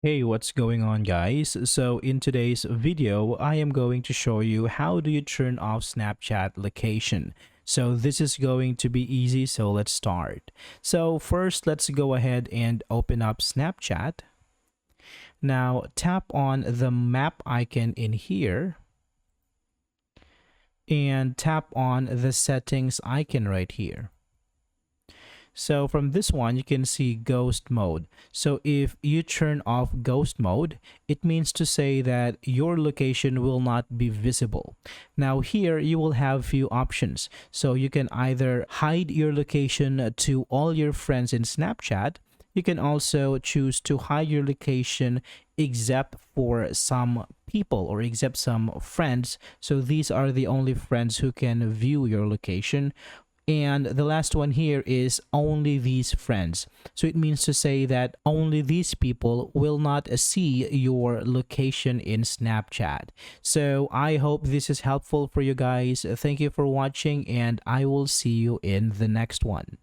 Hey, what's going on, guys? So in today's video, I am going to show you how do you turn off Snapchat location. So this is going to be easy, so let's start. So first, let's go ahead and open up Snapchat. Now tap on the map icon in here and tap on the settings icon right here. So from this one, you can see ghost mode. So if you turn off ghost mode, it means to say that your location will not be visible. Now here you will have few options. So you can either hide your location to all your friends in Snapchat. You can also choose to hide your location except for some people or except some friends. So these are the only friends who can view your location. And the last one here is only these friends. So it means to say that only these people will not see your location in Snapchat. So I hope this is helpful for you guys. Thank you for watching, and I will see you in the next one.